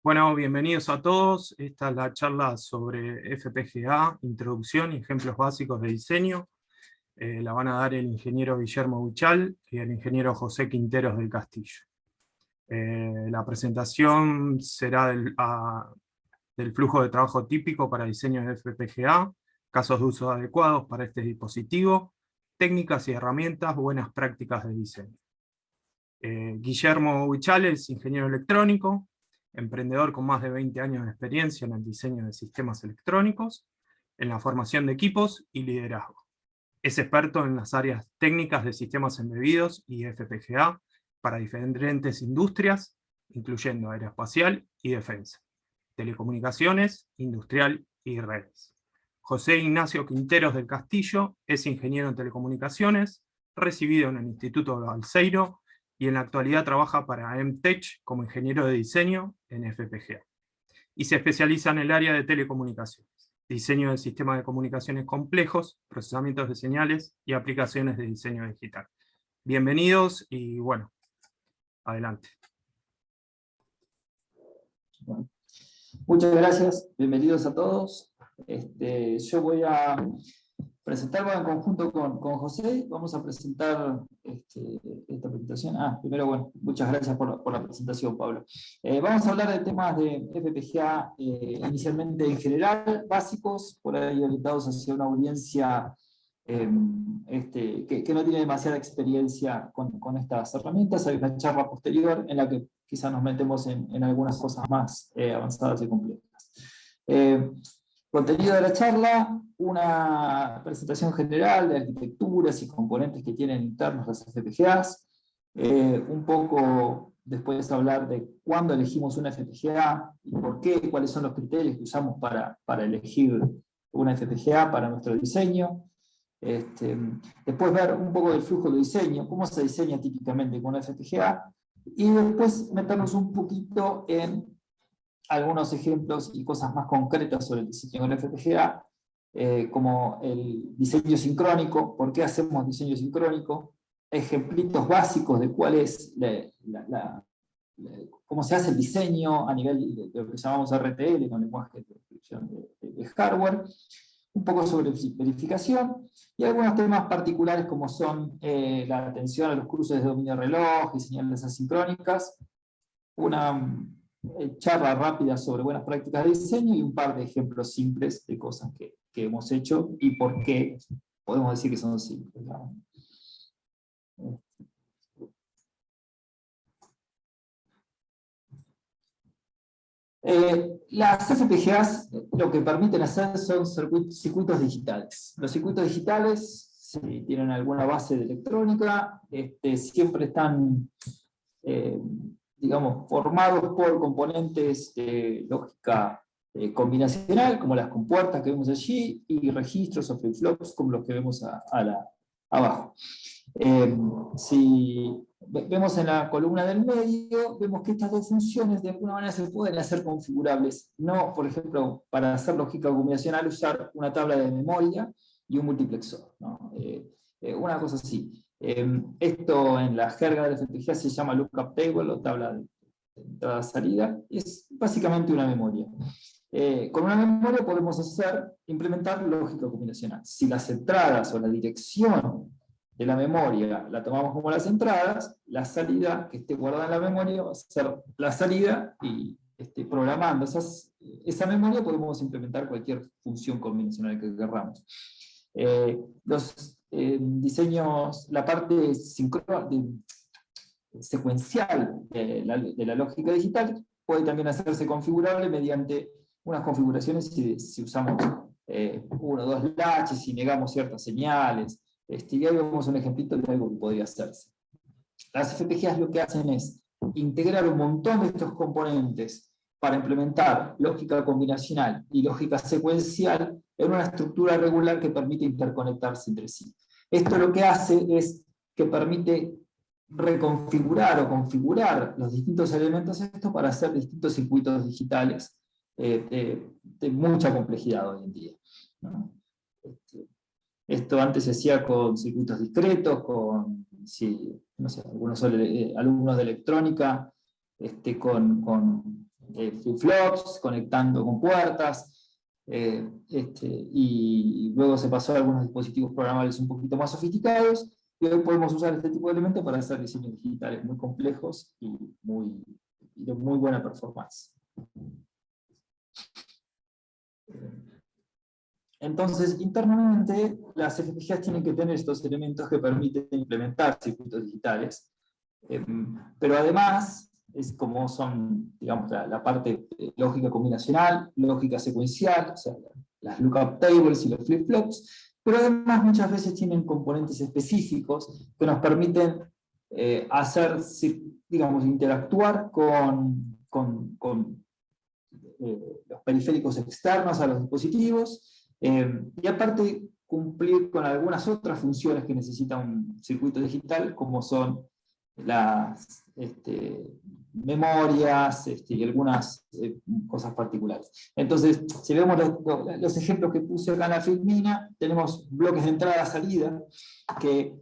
Bueno, bienvenidos a todos. Esta es la charla sobre FPGA, introducción y ejemplos básicos de diseño. La van a dar el ingeniero Guillermo Buchal y el ingeniero José Quinteros del Castillo. La presentación será del flujo de trabajo típico para diseño de FPGA, casos de uso adecuados para este dispositivo, técnicas y herramientas, buenas prácticas de diseño. Guillermo Buchal es ingeniero electrónico, emprendedor con más de 20 años de experiencia en el diseño de sistemas electrónicos, en la formación de equipos y liderazgo. Es experto en las áreas técnicas de sistemas embebidos y FPGA para diferentes industrias, incluyendo aeroespacial y defensa, telecomunicaciones, industrial y redes. José Ignacio Quinteros del Castillo es ingeniero en telecomunicaciones, recibido en el Instituto Balseiro, y en la actualidad trabaja para MTech como ingeniero de diseño en FPGA. Y se especializa en el área de telecomunicaciones, diseño de sistemas de comunicaciones complejos, procesamientos de señales y aplicaciones de diseño digital. Bienvenidos y bueno, adelante. Bueno, muchas gracias, bienvenidos a todos. Yo voy a presentarlo en conjunto con José. Vamos a presentar esta presentación. Primero, bueno, muchas gracias por la presentación, Pablo. Vamos a hablar de temas de FPGA inicialmente en general, básicos, por ahí orientados hacia una audiencia que no tiene demasiada experiencia con estas herramientas. Hay una charla posterior en la que quizás nos metemos en algunas cosas más avanzadas y complejas. Contenido de la charla: una presentación general de arquitecturas y componentes que tienen internos las FPGAs, un poco después hablar de cuándo elegimos una FPGA y por qué, cuáles son los criterios que usamos para elegir una FPGA para nuestro diseño. Después ver un poco del flujo de diseño, cómo se diseña típicamente con una FPGA, y después meternos un poquito en algunos ejemplos y cosas más concretas sobre el diseño con la FPGA, como el diseño sincrónico, por qué hacemos diseño sincrónico, ejemplitos básicos de cuál es cómo se hace el diseño a nivel de lo que llamamos RTL, con lenguaje de descripción de hardware, un poco sobre verificación, y algunos temas particulares como son la atención a los cruces de dominio reloj y señales asincrónicas, una charla rápida sobre buenas prácticas de diseño y un par de ejemplos simples de cosas que hemos hecho y por qué podemos decir que son simples, ¿no? Las FPGAs lo que permiten hacer son circuitos digitales. Los circuitos digitales, si tienen alguna base de electrónica, siempre están digamos, formados por componentes de lógica combinacional, como las compuertas que vemos allí, y registros o flip-flops como los que vemos abajo. Si vemos en la columna del medio, vemos que estas dos funciones de alguna manera se pueden hacer configurables. No, por ejemplo, para hacer lógica combinacional, usar una tabla de memoria y un multiplexor, ¿no? Una cosa así. Esto en la jerga de la FPGA se llama lookup table o tabla de entrada-salida. Es básicamente una memoria. Con una memoria podemos implementar lógica combinacional. Si las entradas o la dirección de la memoria la tomamos como las entradas, la salida que esté guardada en la memoria va a ser la salida, y programando esa memoria podemos implementar cualquier función combinacional que queramos. Los diseños, la parte secuencial de la lógica digital puede también hacerse configurable mediante unas configuraciones si usamos 1 o 2 latches y negamos ciertas señales. Y ahí vemos un ejemplito de algo que podría hacerse. Las FPGAs lo que hacen es integrar un montón de estos componentes para implementar lógica combinacional y lógica secuencial en una estructura regular que permite interconectarse entre sí. Esto lo que hace es que permite reconfigurar o configurar los distintos elementos para hacer distintos circuitos digitales de mucha complejidad hoy en día, ¿no? Esto antes se hacía con circuitos discretos, no sé, algunos alumnos de electrónica, con flip-flops, conectando con puertas, y luego se pasó a algunos dispositivos programables un poquito más sofisticados, y hoy podemos usar este tipo de elementos para hacer diseños digitales muy complejos y de muy buena performance. Entonces, internamente, las FPGAs tienen que tener estos elementos que permiten implementar circuitos digitales, pero además, es como son, digamos, la parte lógica combinacional, lógica secuencial, o sea, las lookup tables y los flip-flops, pero además muchas veces tienen componentes específicos que nos permiten hacer, digamos, interactuar con los periféricos externos a los dispositivos, y aparte cumplir con algunas otras funciones que necesita un circuito digital, como son las memorias y algunas cosas particulares. Entonces, si vemos los ejemplos que puse acá en la filmina, tenemos bloques de entrada-salida, que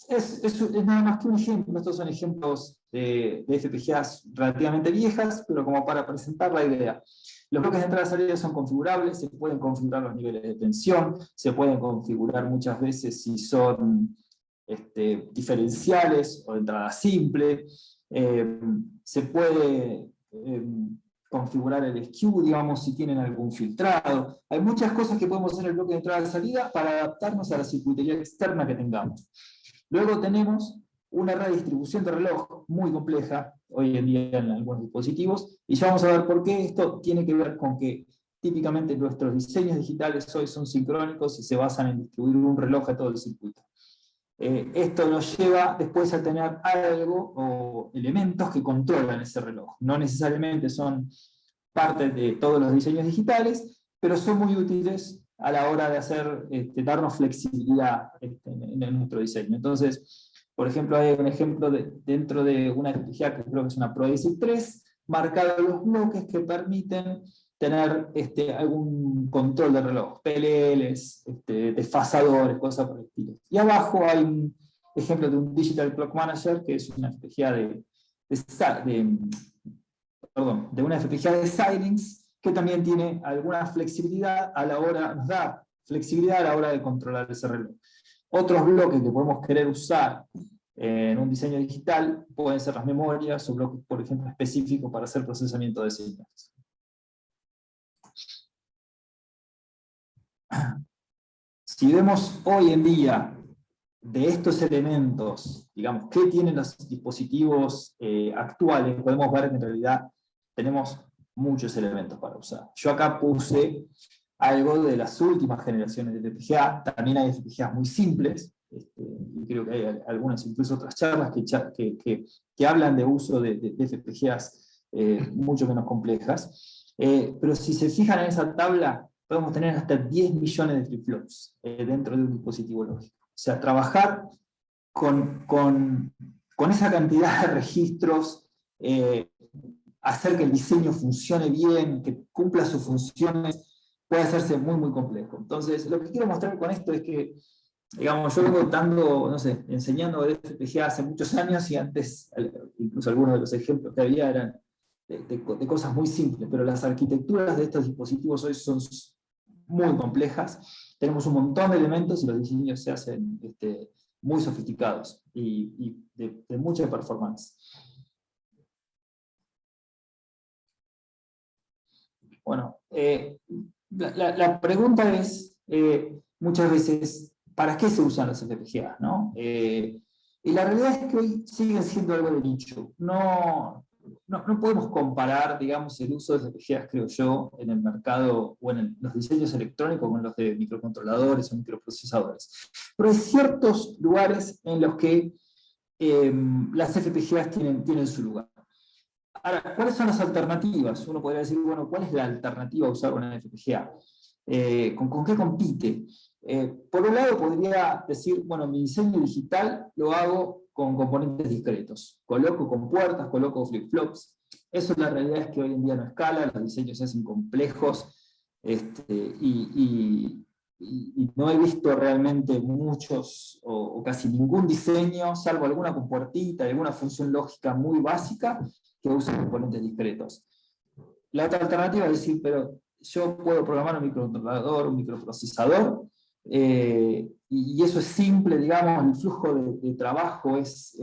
es nada más que un ejemplo. Estos son ejemplos de FPGAs relativamente viejas, pero como para presentar la idea. Los bloques de entrada y salida son configurables, se pueden configurar los niveles de tensión, se pueden configurar muchas veces si son diferenciales o de entrada simple, se puede configurar el skew, digamos, si tienen algún filtrado. Hay muchas cosas que podemos hacer en el bloque de entrada y salida para adaptarnos a la circuitería externa que tengamos. Luego tenemos una redistribución de reloj muy compleja, hoy en día en algunos dispositivos, y ya vamos a ver por qué. Esto tiene que ver con que típicamente nuestros diseños digitales hoy son sincrónicos y se basan en distribuir un reloj a todo el circuito. Esto nos lleva después a tener algo o elementos que controlan ese reloj. No necesariamente son parte de todos los diseños digitales, pero son muy útiles a la hora de darnos flexibilidad en nuestro diseño. Entonces, por ejemplo, hay un ejemplo dentro de una FPGA que creo que es una ProASIC 3, marcados los bloques que permiten tener algún control de reloj, PLLs, desfasadores, cosas por el estilo. Y abajo hay un ejemplo de un Digital Clock Manager, que es una FPGA de una FPGA de Xilinx, que también tiene alguna flexibilidad nos da flexibilidad a la hora de controlar ese reloj. Otros bloques que podemos querer usar en un diseño digital pueden ser las memorias o bloques, por ejemplo, específicos para hacer procesamiento de señales. Si vemos hoy en día de estos elementos, digamos, ¿qué tienen los dispositivos actuales? Podemos ver que en realidad tenemos muchos elementos para usar. Yo acá puse algo de las últimas generaciones de FPGA. También hay FPGAs muy simples, y creo que hay algunas, incluso otras charlas que hablan de uso de FPGAs mucho menos complejas. Pero si se fijan en esa tabla, podemos tener hasta 10 millones de flip-flops dentro de un dispositivo lógico. O sea, trabajar con esa cantidad de registros, hacer que el diseño funcione bien, que cumpla sus funciones, puede hacerse muy, muy complejo. Entonces, lo que quiero mostrar con esto es que, digamos, yo vengo enseñando de FPGA hace muchos años, y antes, incluso algunos de los ejemplos que había eran de cosas muy simples, pero las arquitecturas de estos dispositivos hoy son muy complejas. Tenemos un montón de elementos y los diseños se hacen muy sofisticados y de mucha performance. Bueno, la pregunta es, muchas veces, ¿para qué se usan las FPGA? ¿No? Y la realidad es que hoy siguen siendo algo de nicho. No podemos comparar, digamos, el uso de FPGAs, creo yo, en el mercado o en los diseños electrónicos con los de microcontroladores o microprocesadores. Pero hay ciertos lugares en los que las FPGAs tienen su lugar. Ahora, ¿cuáles son las alternativas? Uno podría decir, bueno, ¿cuál es la alternativa a usar una FPGA? ¿Con qué compite? Por un lado podría decir, bueno, mi diseño digital lo hago con componentes discretos. Coloco con puertas, coloco flip-flops. Eso la realidad es que hoy en día no escala, los diseños se hacen complejos, y no he visto realmente muchos o casi ningún diseño, salvo alguna con puertita, alguna función lógica muy básica, que usa componentes discretos. la otra alternativa es decir, pero yo puedo programar un microcontrolador, un microprocesador, y eso es simple, digamos, el flujo de trabajo es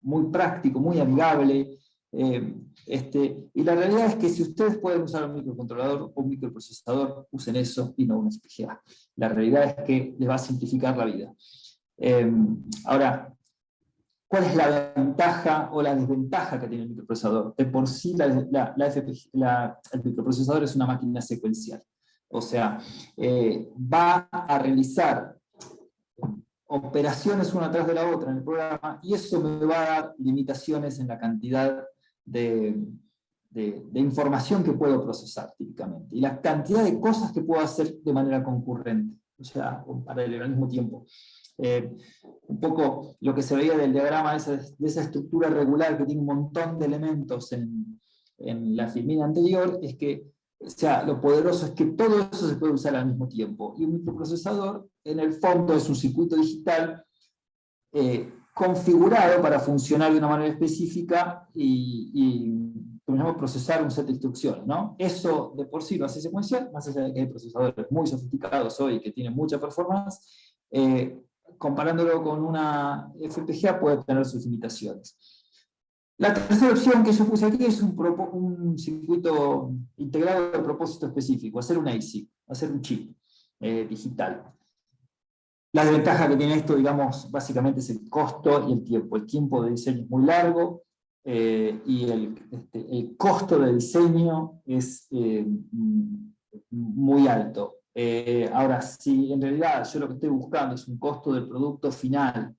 muy práctico, muy amigable. Y la realidad es que si ustedes pueden usar un microcontrolador o un microprocesador, usen eso y no un FPGA. La realidad es que les va a simplificar la vida. Ahora, ¿cuál es la ventaja o la desventaja que tiene el microprocesador? De por sí, el microprocesador es una máquina secuencial. O sea, va a realizar operaciones una tras de la otra en el programa, y eso me va a dar limitaciones en la cantidad de información que puedo procesar típicamente, y la cantidad de cosas que puedo hacer de manera concurrente, o sea, paralela al mismo tiempo. Un poco lo que se veía del diagrama de esa estructura regular que tiene un montón de elementos en la filmina anterior, es que, o sea, lo poderoso es que todo eso se puede usar al mismo tiempo, y un microprocesador en el fondo es un circuito digital configurado para funcionar de una manera específica y como llamamos, procesar un set de instrucciones, ¿no? Eso de por sí lo hace secuencial, más allá de que hay procesadores muy sofisticados hoy que tienen mucha performance, comparándolo con una FPGA puede tener sus limitaciones. La tercera opción que yo puse aquí es un circuito integrado de propósito específico, hacer un ASIC, hacer un chip digital. La desventaja que tiene esto, digamos, básicamente es el costo y el tiempo. El tiempo de diseño es muy largo, y el costo de diseño es muy alto. Ahora, si en realidad yo lo que estoy buscando es un costo del producto final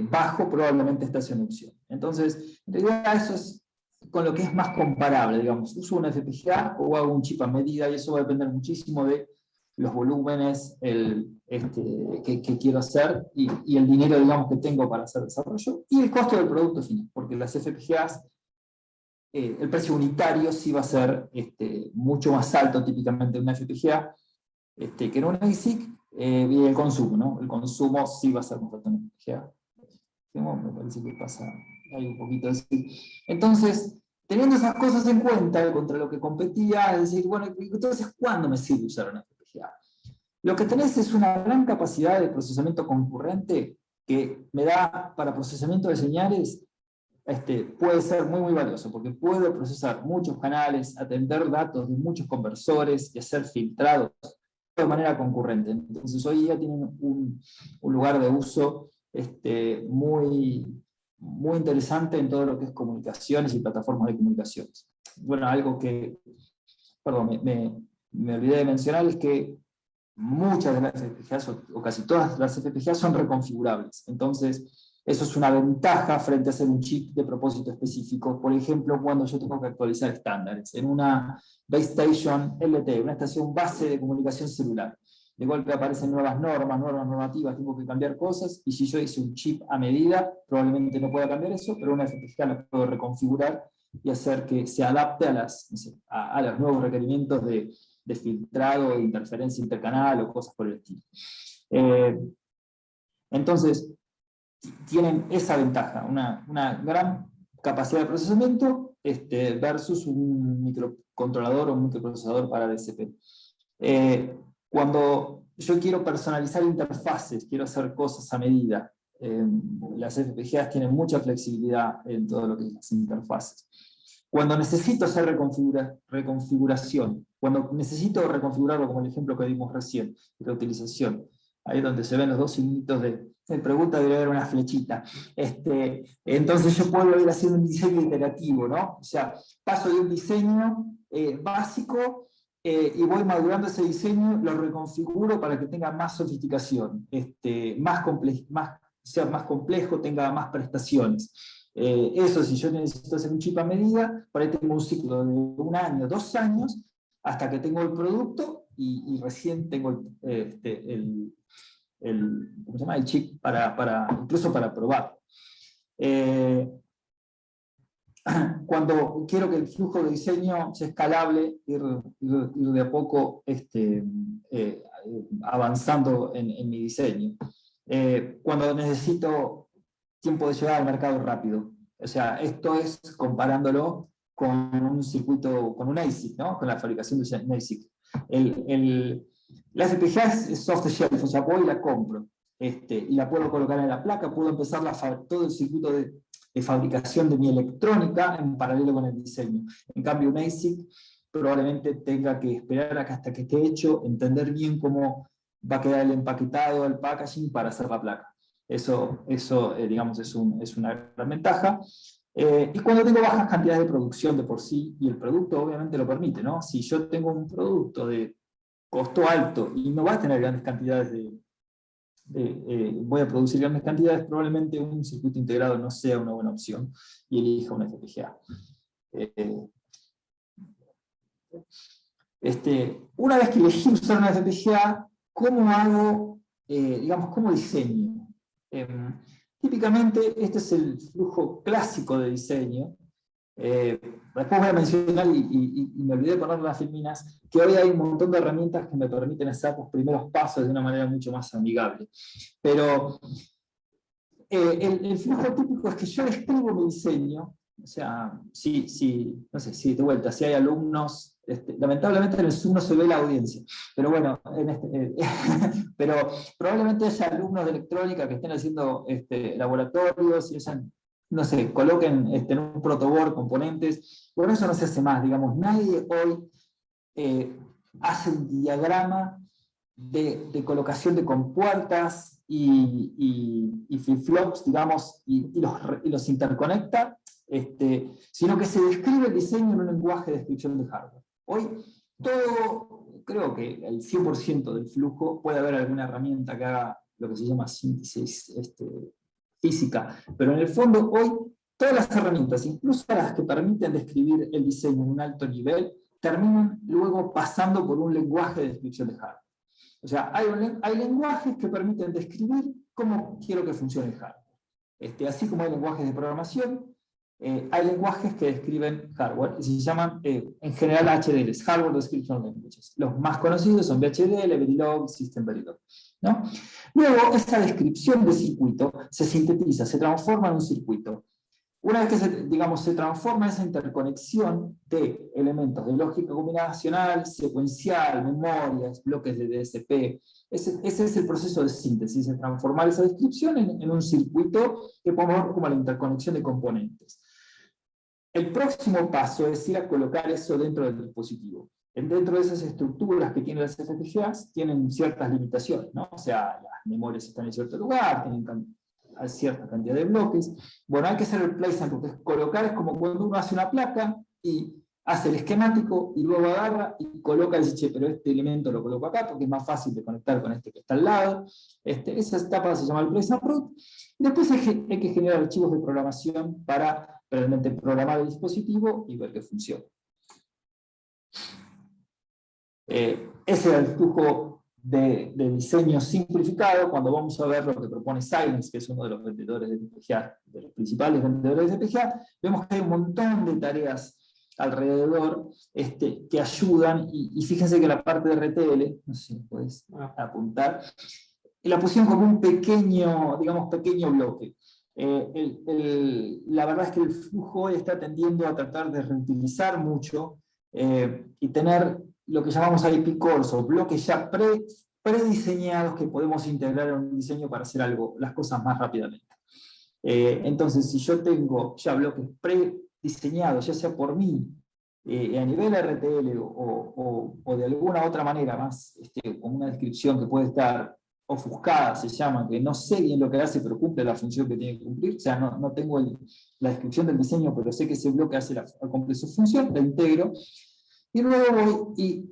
bajo, probablemente esta sea una opción. Entonces, en realidad eso es con lo que es más comparable, digamos. Uso una FPGA o hago un chip a medida, y eso va a depender muchísimo de los volúmenes que quiero hacer y el dinero, digamos, que tengo para hacer desarrollo, y el costo del producto final, porque las FPGAs, el precio unitario sí va a ser mucho más alto típicamente en una FPGA que en una ASIC, y el consumo, ¿no? El consumo sí va a ser más alto en una FPGA. Me parece que pasa ahí un poquito así. Entonces, teniendo esas cosas en cuenta contra lo que competía, es decir, bueno, entonces, ¿cuándo me sirve usar una FPGA? Lo que tenés es una gran capacidad de procesamiento concurrente que me da para procesamiento de señales, puede ser muy, muy valioso, porque puedo procesar muchos canales, atender datos de muchos conversores y hacer filtrados de manera concurrente. Entonces hoy día tienen un lugar de uso muy, muy interesante en todo lo que es comunicaciones y plataformas de comunicaciones. Bueno, algo que, perdón, me olvidé de mencionar es que muchas de las FPGAs, o casi todas las FPGAs, son reconfigurables. Entonces, eso es una ventaja frente a hacer un chip de propósito específico. Por ejemplo, cuando yo tengo que actualizar estándares en una base station LTE, una estación base de comunicación celular. De golpe aparecen nuevas normativas, tengo que cambiar cosas, y si yo hice un chip a medida, probablemente no pueda cambiar eso, pero una FPGA la puedo reconfigurar y hacer que se adapte a los nuevos requerimientos de filtrado, de interferencia intercanal o cosas por el estilo. Entonces, tienen esa ventaja, una gran capacidad de procesamiento versus un microcontrolador o un microprocesador para DSP. Cuando yo quiero personalizar interfaces, quiero hacer cosas a medida, las FPGAs tienen mucha flexibilidad en todo lo que es las interfaces. Cuando necesito hacer reconfiguración, cuando necesito reconfigurarlo, como el ejemplo que dimos recién, reutilización, ahí donde se ven los dos signitos de pregunta, debería haber una flechita. Entonces yo puedo ir haciendo un diseño iterativo, ¿no? O sea, paso de un diseño básico y voy madurando ese diseño, lo reconfiguro para que tenga más sofisticación, sea más complejo, tenga más prestaciones. Eso, si yo necesito hacer un chip a medida, por ahí tengo un ciclo de 1 año, 2 años, hasta que tengo el producto y recién tengo ¿cómo se llama? El chip incluso para probar. Cuando quiero que el flujo de diseño sea escalable, ir de a poco avanzando en mi diseño. Cuando necesito tiempo de llegada al mercado rápido. O sea, esto es comparándolo con un circuito, con un ASIC, ¿no? Con la fabricación de un ASIC. La FPGA es soft the shelf, o sea, voy y la compro. Y la puedo colocar en la placa, puedo empezar todo el circuito de fabricación de mi electrónica en paralelo con el diseño. En cambio, un ASIC probablemente tenga que esperar hasta que esté hecho, entender bien cómo va a quedar el empaquetado, el packaging para hacer la placa. Eso digamos, es una gran ventaja. Y cuando tengo bajas cantidades de producción de por sí, y el producto obviamente lo permite, ¿no? Si yo tengo un producto de costo alto y no va a tener grandes cantidades voy a producir grandes cantidades, probablemente un circuito integrado no sea una buena opción y elija una FPGA. Una vez que elegí usar una FPGA, ¿cómo hago, digamos, cómo diseño? Típicamente este es el flujo clásico de diseño. Después voy a mencionar, y me olvidé de poner las filminas, que hoy hay un montón de herramientas que me permiten hacer los primeros pasos de una manera mucho más amigable. Pero el flujo típico es que yo describo mi diseño, o sea, no sé, si de vuelta, si hay alumnos, lamentablemente en el Zoom no se ve la audiencia, pero bueno, pero probablemente haya alumnos de electrónica que estén haciendo laboratorios y no sé, coloquen en un protoboard componentes. Bueno, eso no se hace más, digamos, nadie hoy hace un diagrama de colocación de compuertas y flip-flops, digamos, y los interconecta, sino que se describe el diseño en un lenguaje de descripción de hardware. Hoy, creo que el 100% del flujo, puede haber alguna herramienta que haga lo que se llama síntesis física, pero en el fondo hoy todas las herramientas, incluso las que permiten describir el diseño en un alto nivel, terminan luego pasando por un lenguaje de descripción de hardware. O sea, hay lenguajes que permiten describir cómo quiero que funcione el hardware. Así como hay lenguajes de programación, hay lenguajes que describen hardware, y se llaman en general HDLs, Hardware Description Languages. Los más conocidos son VHDL, Verilog, System Verilog, ¿no? Luego, esta descripción de circuito se sintetiza, se transforma en un circuito. Una vez que se transforma esa interconexión de elementos de lógica combinacional, secuencial, memorias, bloques de DSP, ese es el proceso de síntesis, de transformar esa descripción en un circuito que podemos ver como la interconexión de componentes. El próximo paso es ir a colocar eso dentro del dispositivo. Dentro de esas estructuras que tienen las FPGAs, tienen ciertas limitaciones, ¿no? O sea, las memorias están en cierto lugar, tienen cierta cantidad de bloques. Bueno, hay que hacer el placement, porque colocar es como cuando uno hace una placa y hace el esquemático y luego agarra y coloca y dice, che, pero este elemento lo coloco acá porque es más fácil de conectar con este que está al lado. Esa etapa se llama el place and route. Y después hay que generar archivos de programación para realmente programar el dispositivo y ver que funciona. Ese es el flujo de diseño simplificado. Cuando vamos a ver lo que propone Xilinx, que es uno de los vendedores de FPGA, de los principales vendedores de FPGA, vemos que hay un montón de tareas alrededor que ayudan, y fíjense que la parte de RTL, no sé si puedes apuntar, la pusieron como un pequeño bloque. La verdad es que el flujo hoy está tendiendo a tratar de reutilizar mucho y tener lo que llamamos IP cores, o bloques ya prediseñados que podemos integrar en un diseño para hacer las cosas más rápidamente. Entonces, si yo tengo ya bloques prediseñados, ya sea por mí, a nivel RTL o de alguna otra manera más, con una descripción que puede estar ofuscada, se llama, que no sé bien lo que hace, pero cumple la función que tiene que cumplir, o sea, no tengo la descripción del diseño, pero sé que ese bloque cumple su función, la integro, y luego voy y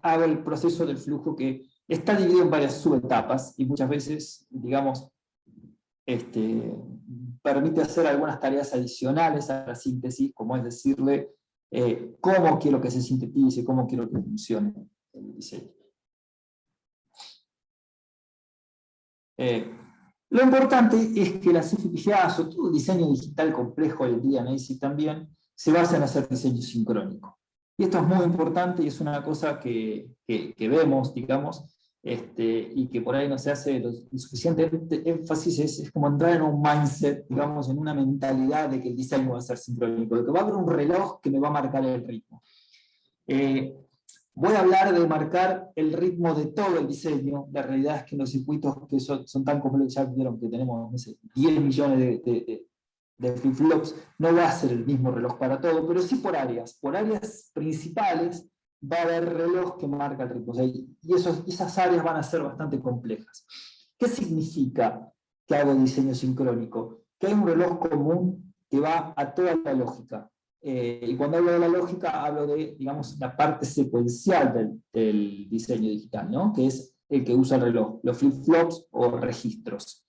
hago el proceso del flujo, que está dividido en varias subetapas, y muchas veces, digamos, permite hacer algunas tareas adicionales a la síntesis, como es decirle cómo quiero que se sintetice, cómo quiero que funcione el diseño. Lo importante es que las FPGAs, o todo el diseño digital complejo hoy en día, en ASIC también, se basa en hacer diseño sincrónico. Y esto es muy importante, y es una cosa que vemos, digamos, y que por ahí no se hace lo suficiente énfasis, es como entrar en un mindset, digamos, en una mentalidad de que el diseño va a ser sincrónico, de que va a haber un reloj que me va a marcar el ritmo. Voy a hablar de marcar el ritmo de todo el diseño. La realidad es que los circuitos que son tan complejos, ya vieron que tenemos, no sé, 10 millones de flip-flops, no va a ser el mismo reloj para todo, pero sí por áreas. Por áreas principales va a haber reloj que marca el ritmo. O sea, y esas áreas van a ser bastante complejas. ¿Qué significa que hago diseño sincrónico? Que hay un reloj común que va a toda la lógica. Y cuando hablo de la lógica, hablo de, digamos, la parte secuencial del diseño digital, ¿no? Que es el que usa el reloj, los flip-flops o registros.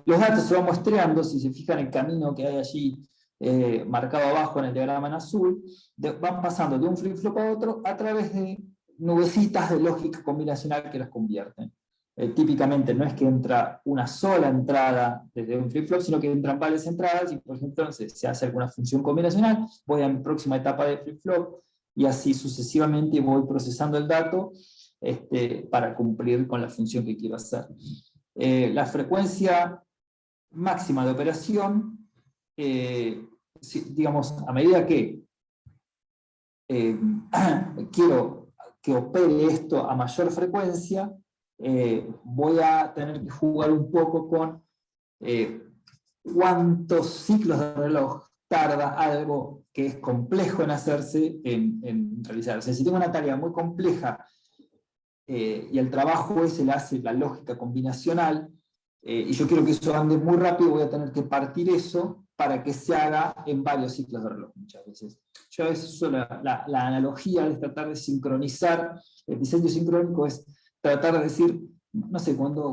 Los datos se van muestreando, si se fijan el camino que hay allí marcado abajo en el diagrama en azul, van pasando de un flip-flop a otro a través de nubecitas de lógica combinacional que las convierten. Típicamente no es que entra una sola entrada desde un flip-flop, sino que entran varias entradas y, por ejemplo, se hace alguna función combinacional, voy a mi próxima etapa de flip-flop y así sucesivamente voy procesando el dato para cumplir con la función que quiero hacer. La frecuencia máxima de operación, digamos, a medida que quiero que opere esto a mayor frecuencia, voy a tener que jugar un poco con cuántos ciclos de reloj tarda algo que es complejo en hacerse, en realizarse. Si tengo una tarea muy compleja y el trabajo ese le hace la lógica combinacional, y yo quiero que eso ande muy rápido, voy a tener que partir eso para que se haga en varios ciclos de reloj muchas veces. Yo a veces uso la analogía de tratar de sincronizar. El diseño sincrónico es tratar de decir, no sé, cuando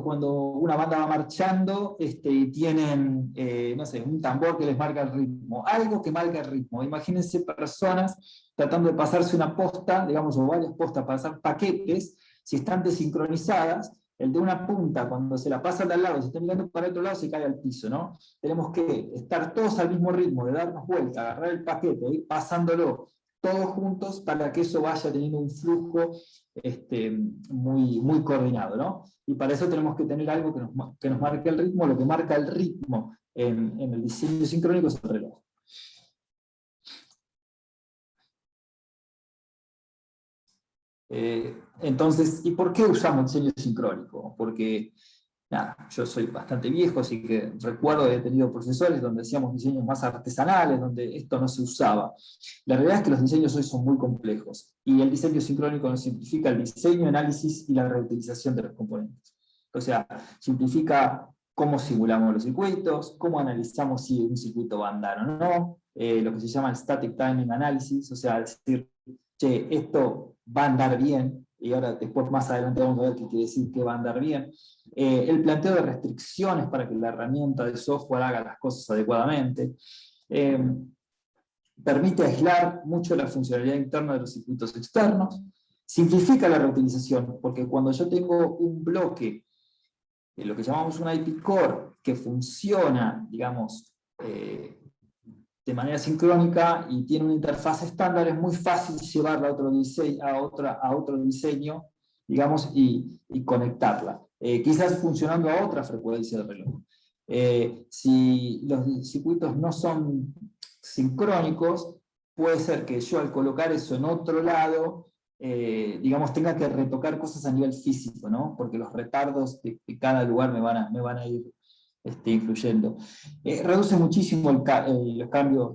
una banda va marchando y tienen, no sé, un tambor que les marca el ritmo, algo que marca el ritmo. Imagínense personas tratando de pasarse una posta, digamos, o varias postas, pasar paquetes, si están desincronizadas, el de una punta, cuando se la pasa al lado, se está mirando para el otro lado, se cae al piso, ¿no? Tenemos que estar todos al mismo ritmo, de darnos vuelta, agarrar el paquete, ir pasándolo todos juntos para que eso vaya teniendo un flujo muy, muy coordinado, ¿no? Y para eso tenemos que tener algo que nos marque el ritmo. Lo que marca el ritmo en el diseño sincrónico es el reloj. Entonces, ¿y por qué usamos diseño sincrónico? Porque, nada, yo soy bastante viejo, así que recuerdo que he tenido profesores donde hacíamos diseños más artesanales, donde esto no se usaba. La realidad es que los diseños hoy son muy complejos, y el diseño sincrónico nos simplifica el diseño, análisis y la reutilización de los componentes. O sea, simplifica cómo simulamos los circuitos, cómo analizamos si un circuito va a andar o no, lo que se llama el Static Timing Analysis, o sea, decir, che, esto va a andar bien, y ahora después más adelante vamos a ver qué quiere decir que va a andar bien. El planteo de restricciones para que la herramienta de software haga las cosas adecuadamente. Permite aislar mucho la funcionalidad interna de los circuitos externos. Simplifica la reutilización, porque cuando yo tengo un bloque, lo que llamamos un IP core, que funciona, digamos, de manera sincrónica y tiene una interfaz estándar, es muy fácil llevarla a otro diseño, digamos, y conectarla. Quizás funcionando a otra frecuencia de reloj. Si los circuitos no son sincrónicos, puede ser que yo al colocar eso en otro lado, digamos, tenga que retocar cosas a nivel físico, ¿no? Porque los retardos de cada lugar me van a ir influyendo. Reduce muchísimo el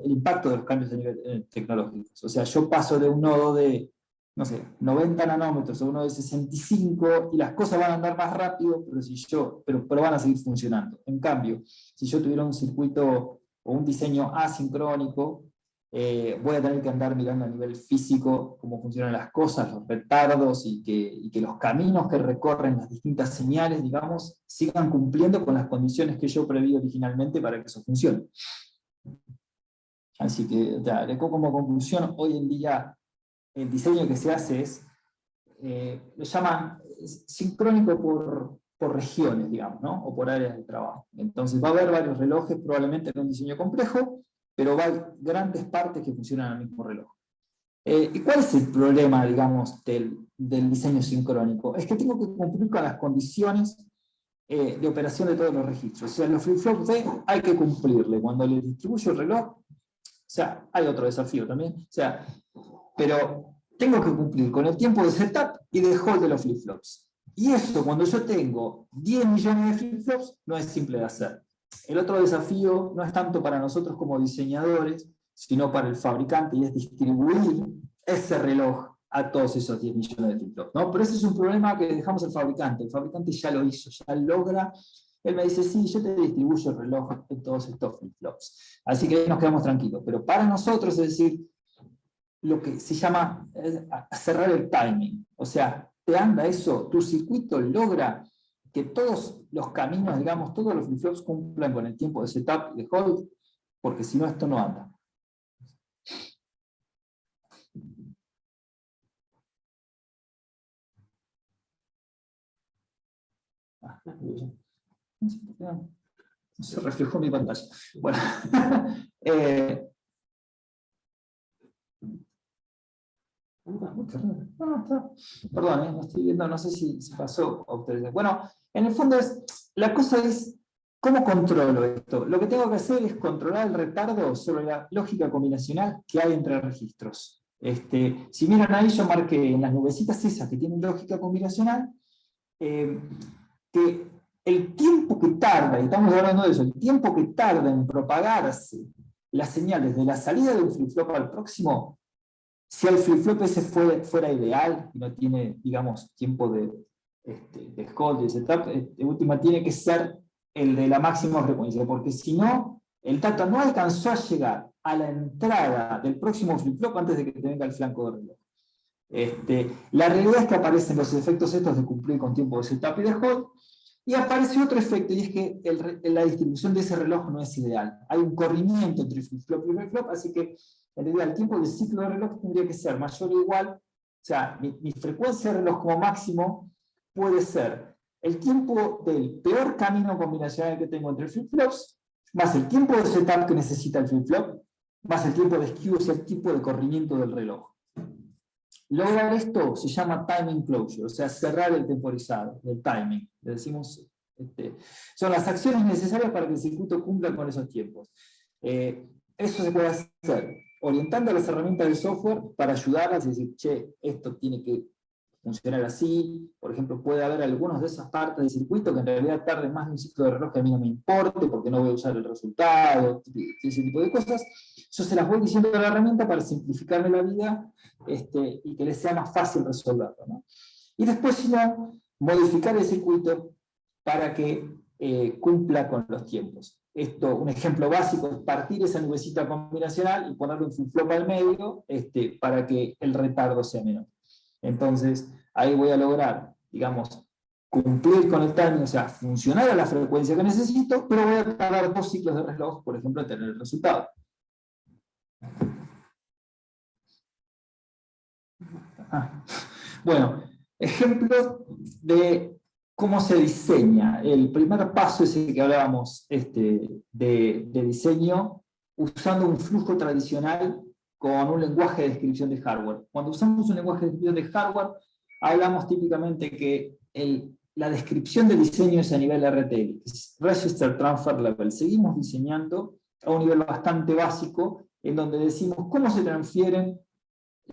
impacto de los cambios a nivel tecnológico. O sea, yo paso de un nodo de, no sé, 90 nanómetros a uno de 65 y las cosas van a andar más rápido, pero van a seguir funcionando. En cambio, si yo tuviera un circuito o un diseño asincrónico, voy a tener que andar mirando a nivel físico cómo funcionan las cosas, los retardos, y que los caminos que recorren las distintas señales, digamos, sigan cumpliendo con las condiciones que yo preví originalmente para que eso funcione. Así que, como conclusión, hoy en día el diseño que se hace es, lo llaman sincrónico por regiones, digamos, ¿no? O por áreas de trabajo. Entonces va a haber varios relojes, probablemente en un diseño complejo, pero hay grandes partes que funcionan al mismo reloj. ¿Y cuál es el problema, digamos, del del diseño sincrónico? Es que tengo que cumplir con las condiciones de operación de todos los registros. O sea, los flip-flops hay que cumplirle. Cuando le distribuyo el reloj, o sea, hay otro desafío también, o sea, pero tengo que cumplir con el tiempo de setup y de hold de los flip-flops. Y eso, cuando yo tengo 10 millones de flip-flops, no es simple de hacer. El otro desafío no es tanto para nosotros como diseñadores, sino para el fabricante, y es distribuir ese reloj a todos esos 10 millones de flip-flops, ¿no? Pero ese es un problema que dejamos al fabricante. El fabricante ya lo hizo, ya logra. Él me dice, sí, yo te distribuyo el reloj en todos estos flip-flops. Así que ahí nos quedamos tranquilos. Pero para nosotros, es decir, lo que se llama cerrar el timing. O sea, te anda eso, tu circuito logra que todos los caminos, digamos, todos los flip-flops cumplan con el tiempo de setup y de hold, porque si no, esto no anda. Se reflejó mi pantalla. Bueno, perdón, no estoy viendo, no sé si pasó a ustedes. Bueno, en el fondo la cosa es, ¿cómo controlo esto? Lo que tengo que hacer es controlar el retardo sobre la lógica combinacional que hay entre registros. Si miran ahí, yo marqué en las nubecitas esas que tienen lógica combinacional, que el tiempo que tarda, y estamos hablando de eso, el tiempo que tarda en propagarse las señales de la salida de un flip-flop al próximo, si el flip-flop ese fuera ideal, y no tiene, digamos, tiempo de hold y de setup, de última tiene que ser el de la máxima frecuencia, porque si no, el dato no alcanzó a llegar a la entrada del próximo flip-flop antes de que te venga el flanco de reloj. La realidad es que aparecen los efectos estos de cumplir con tiempo de setup y de hold, y aparece otro efecto, y es que la distribución de ese reloj no es ideal. Hay un corrimiento entre flip-flop y reflop, así que en realidad el tiempo del ciclo de reloj tendría que ser mayor o igual, o sea, mi frecuencia de reloj como máximo puede ser el tiempo del peor camino combinacional que tengo entre flip-flops, más el tiempo de setup que necesita el flip-flop, más el tiempo de skew, es el tipo de corrimiento del reloj. Lograr esto se llama timing closure, o sea, cerrar el temporizado del timing. Le decimos, son las acciones necesarias para que el circuito cumpla con esos tiempos. Eso se puede hacer orientando a las herramientas del software para ayudarlas y decir, che, esto tiene que funcionar así. Por ejemplo, puede haber algunas de esas partes del circuito que en realidad tarden más de un ciclo de reloj que a mí no me importe, porque no voy a usar el resultado, ese tipo de cosas. Yo se las voy diciendo a la herramienta para simplificarme la vida y que les sea más fácil resolverlo, ¿no? Y después, si no, modificar el circuito para que cumpla con los tiempos. Esto, un ejemplo básico es partir esa nubecita combinacional y ponerle un flip-flop al medio para que el retardo sea menor. Entonces, ahí voy a lograr, digamos, cumplir con el timing, o sea, funcionar a la frecuencia que necesito, pero voy a tardar 2 ciclos de reloj, por ejemplo, en tener el resultado. Bueno, ejemplo de cómo se diseña. El primer paso es el que hablábamos de diseño usando un flujo tradicional con un lenguaje de descripción de hardware. Cuando usamos un lenguaje de descripción de hardware, hablamos típicamente que la descripción de diseño es a nivel RTL, es Register Transfer Level. Seguimos diseñando a un nivel bastante básico, en donde decimos cómo se transfieren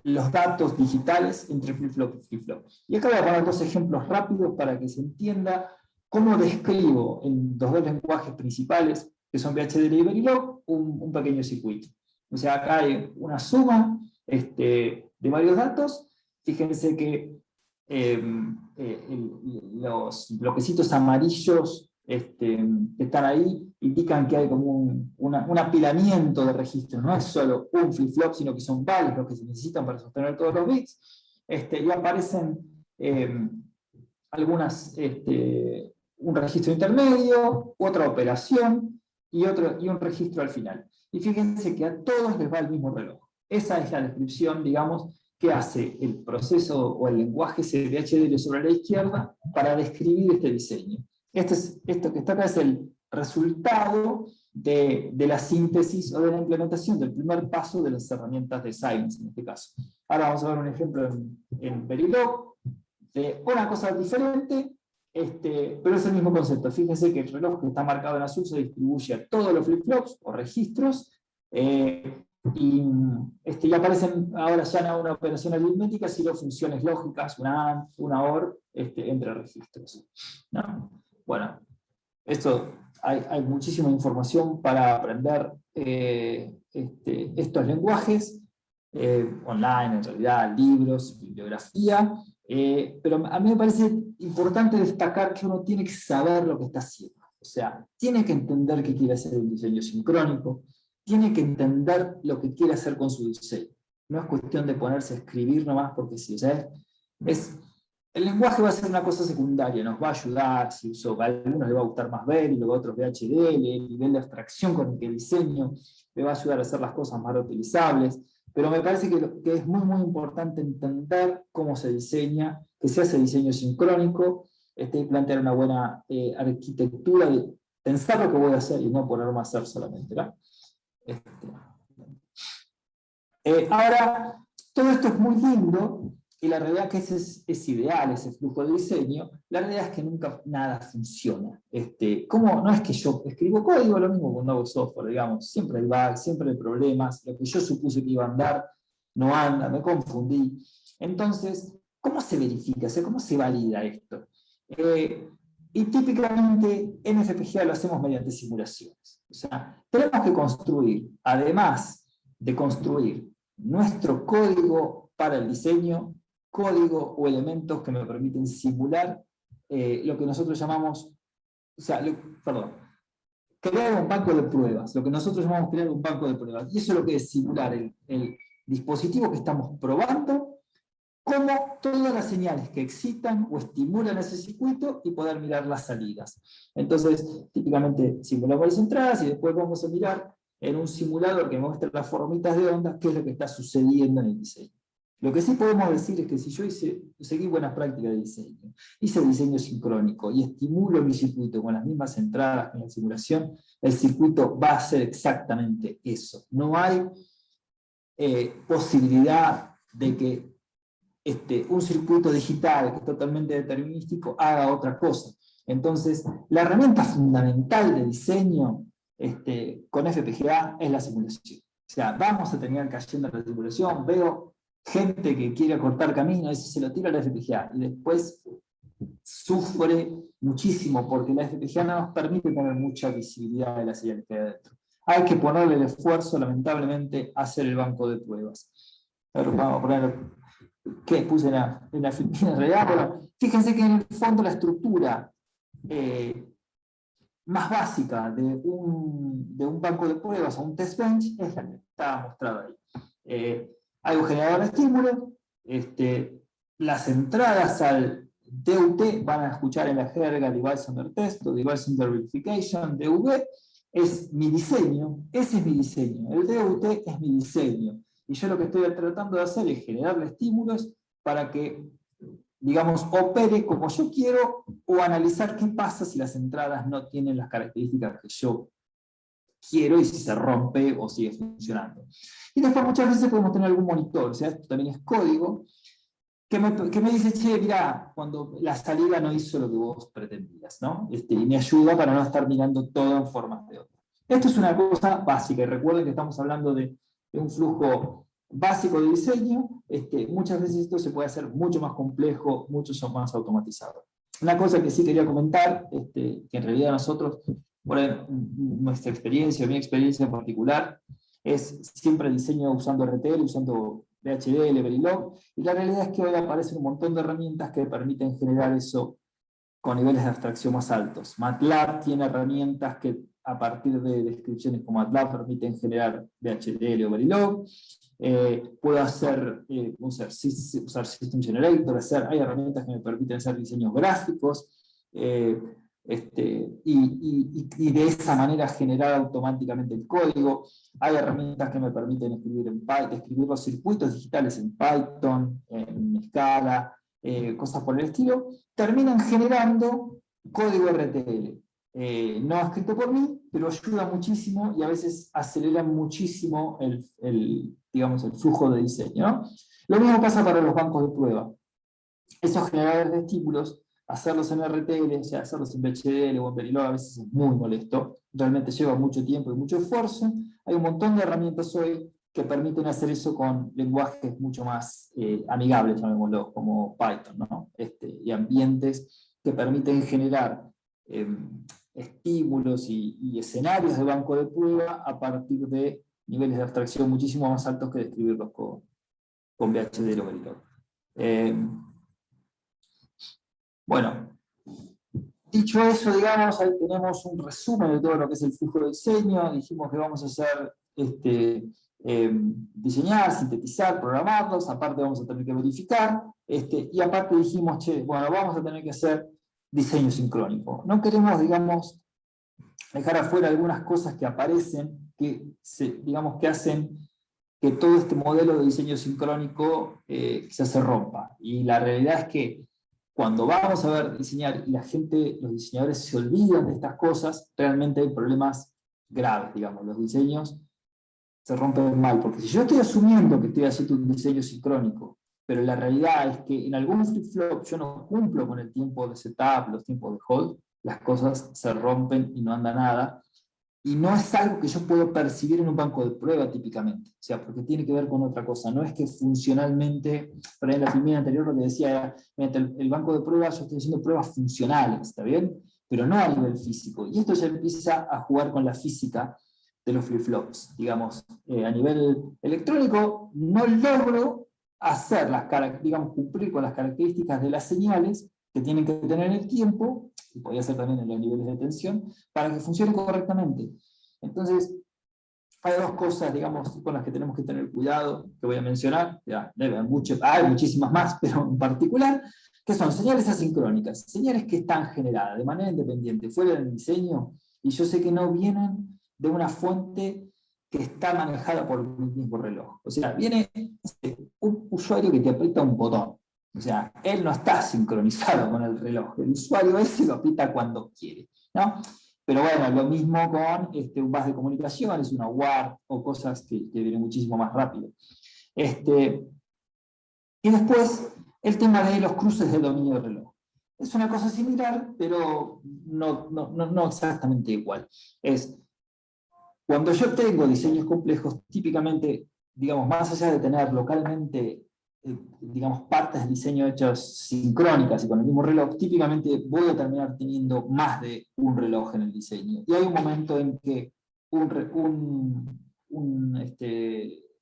los datos digitales entre flip-flop y flip-flop. Y acá voy a poner 2 ejemplos rápidos para que se entienda cómo describo en los 2 lenguajes principales, que son VHDL y Verilog, un pequeño circuito. O sea, acá hay una suma de varios datos. Fíjense que los bloquecitos amarillos que están ahí indican que hay como un apilamiento de registros. No es solo un flip-flop, sino que son varios los que se necesitan para sostener todos los bits. Y aparecen un registro intermedio, otra operación y un registro al final. Y fíjense que a todos les va el mismo reloj. Esa es la descripción, digamos, que hace el proceso o el lenguaje CVHDL sobre la izquierda para describir este diseño. Esto que está acá es el resultado de la síntesis o de la implementación del primer paso de las herramientas de Science, en este caso. Ahora vamos a ver un ejemplo en Verilog. Una cosa diferente, pero es el mismo concepto. Fíjense que el reloj que está marcado en azul se distribuye a todos los flip-flops o registros, y aparecen ahora ya no una operación aritmética, sino funciones lógicas, una AND, una OR, entre registros, ¿no? Bueno, hay muchísima información para aprender estos lenguajes, online, en realidad, libros, bibliografía, pero a mí me parece importante destacar que uno tiene que saber lo que está haciendo. O sea, tiene que entender que quiere hacer un diseño sincrónico, tiene que entender lo que quiere hacer con su diseño. No es cuestión de ponerse a escribir nomás porque sí. O sea, el lenguaje va a ser una cosa secundaria, nos va a ayudar, si a algunos les va a gustar más Verilog, a otros VHDL, el nivel de abstracción con el que diseño, le va a ayudar a hacer las cosas más reutilizables, pero me parece que es muy, muy importante entender cómo se diseña, que se hace diseño sincrónico, y plantear una buena arquitectura, de pensar lo que voy a hacer y no ponerme a hacer solamente, ¿no? Ahora, todo esto es muy lindo, y la realidad es que es ideal, ese flujo de diseño. La realidad es que nunca nada funciona. No es que yo escribo código, lo mismo cuando hago software, digamos, siempre hay bugs, siempre hay problemas, lo que yo supuse que iba a andar, no anda, me confundí. Entonces, ¿cómo se verifica? O sea, ¿cómo se valida esto? Y típicamente en FPGA lo hacemos mediante simulaciones. O sea, tenemos que construir, además de construir nuestro código para el diseño, código o elementos que me permiten simular lo que nosotros llamamos, crear un banco de pruebas, lo que nosotros llamamos crear un banco de pruebas. Y eso es lo que es simular el dispositivo que estamos probando, como todas las señales que excitan o estimulan ese circuito y poder mirar las salidas. Entonces, típicamente simulamos las entradas y después vamos a mirar en un simulador que muestra las formitas de onda qué es lo que está sucediendo en el diseño. Lo que sí podemos decir es que si yo seguí buenas prácticas de diseño, hice diseño sincrónico y estimulo mi circuito con las mismas entradas que en la simulación, el circuito va a hacer exactamente eso. No hay posibilidad de que un circuito digital que es totalmente determinístico haga otra cosa. Entonces, la herramienta fundamental de diseño con FPGA es la simulación. O sea, vamos a terminar cayendo en la simulación, veo gente que quiere cortar camino, eso se lo tira a la FPGA, y después sufre muchísimo, porque la FPGA no nos permite tener mucha visibilidad de la señal que hay adentro. Hay que ponerle el esfuerzo, lamentablemente, a hacer el banco de pruebas. Pero vamos a poner, ¿qué puse en la realidad? Bueno, fíjense que en el fondo la estructura más básica de un banco de pruebas o un test bench es la que está mostrada ahí. Hay un generador de estímulo, las entradas al DUT van a escuchar en la jerga Device Under Test o Device Under Verification, DUV, es mi diseño, ese es mi diseño, el DUT es mi diseño, y yo lo que estoy tratando de hacer es generarle estímulos para que, digamos, opere como yo quiero, o analizar qué pasa si las entradas no tienen las características que yo quiero y si se rompe o sigue funcionando. Y después muchas veces podemos tener algún monitor, o sea, esto también es código, que me dice, che, mirá, cuando la salida no hizo lo que vos pretendías, ¿no? Y me ayuda para no estar mirando todo en formas de onda. Esto es una cosa básica, y recuerden que estamos hablando de un flujo básico de diseño. Muchas veces esto se puede hacer mucho más complejo, mucho más automatizado. Una cosa que sí quería comentar, que en realidad nosotros, por nuestra experiencia, mi experiencia en particular, es siempre diseño usando RTL, usando VHDL, Verilog, y la realidad es que hoy aparecen un montón de herramientas que permiten generar eso con niveles de abstracción más altos. MATLAB tiene herramientas que a partir de descripciones como MATLAB permiten generar VHDL o Verilog. Puedo usar System Generator, hay herramientas que me permiten hacer diseños gráficos, y de esa manera generar automáticamente el código. Hay herramientas que me permiten escribir los circuitos digitales en Python, en Scala, cosas por el estilo. Terminan generando código RTL. No escrito por mí, pero ayuda muchísimo y a veces acelera muchísimo digamos, el flujo de diseño, ¿no? Lo mismo pasa para los bancos de prueba. esos generadores de estímulos, hacerlos en RTL, o sea, hacerlos en VHDL o en Verilog a veces es muy molesto, realmente lleva mucho tiempo y mucho esfuerzo. Hay un montón de herramientas hoy que permiten hacer eso con lenguajes mucho más amigables, llamémoslo, como Python, ¿no? Y ambientes que permiten generar estímulos y escenarios de banco de prueba a partir de niveles de abstracción muchísimo más altos que describirlos con VHDL o Verilog. Bueno, dicho eso, digamos, ahí tenemos un resumen de todo lo que es el flujo de diseño. Dijimos que vamos a hacer diseñar, sintetizar, programarlos, aparte vamos a tener que verificar, y aparte dijimos, che, bueno, vamos a tener que hacer diseño sincrónico. No queremos, digamos, dejar afuera algunas cosas que aparecen, digamos, que hacen que todo este modelo de diseño sincrónico quizás se rompa. Y la realidad es que cuando vamos a ver diseñar y los diseñadores se olvidan de estas cosas, realmente hay problemas graves, digamos. Los diseños se rompen mal, porque si yo estoy asumiendo que estoy haciendo un diseño sincrónico, pero la realidad es que en algún flip-flop yo no cumplo con el tiempo de setup, los tiempos de hold, las cosas se rompen y no anda nada. Y no es algo que yo puedo percibir en un banco de prueba típicamente, o sea, porque tiene que ver con otra cosa, no es que funcionalmente, por ahí en la primera anterior lo que decía era, mediante el banco de pruebas yo estoy haciendo pruebas funcionales, ¿está bien? Pero no a nivel físico, y esto ya empieza a jugar con la física de los flip-flops, digamos, a nivel electrónico no logro hacer digamos, cumplir con las características de las señales que tienen que tener el tiempo, y podría ser también en los niveles de tensión, para que funcione correctamente. Entonces, hay dos cosas, digamos, con las que tenemos que tener cuidado, que voy a mencionar, ya, hay muchísimas más, pero en particular, que son señales asincrónicas, señales que están generadas de manera independiente, fuera del diseño, y yo sé que no vienen de una fuente que está manejada por el mismo reloj. O sea, viene un usuario que te aprieta un botón. O sea, él no está sincronizado con el reloj. El usuario ese lo aprieta cuando quiere, ¿no? Pero bueno, lo mismo con un bus de comunicaciones, una WARP o cosas que vienen muchísimo más rápido. Y después, el tema de los cruces de dominio de reloj. Es una cosa similar, pero no exactamente igual. Cuando yo tengo diseños complejos, típicamente, digamos, más allá de tener localmente digamos, partes del diseño hechas sincrónicas y con el mismo reloj, típicamente voy a terminar teniendo más de un reloj en el diseño. Y hay un momento en que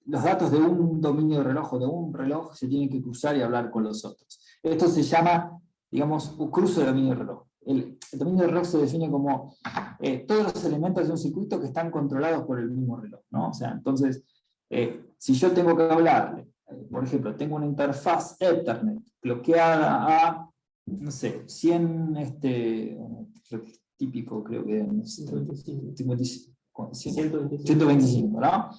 los datos de un dominio de reloj o de un reloj se tienen que cruzar y hablar con los otros. Esto se llama, digamos, un cruce de dominio de reloj. El dominio de reloj se define como todos los elementos de un circuito que están controlados por el mismo reloj, ¿no? O sea, entonces, si yo tengo que hablarle, por ejemplo, tengo una interfaz Ethernet bloqueada a, no sé, 100, típico creo que es 125, ¿no?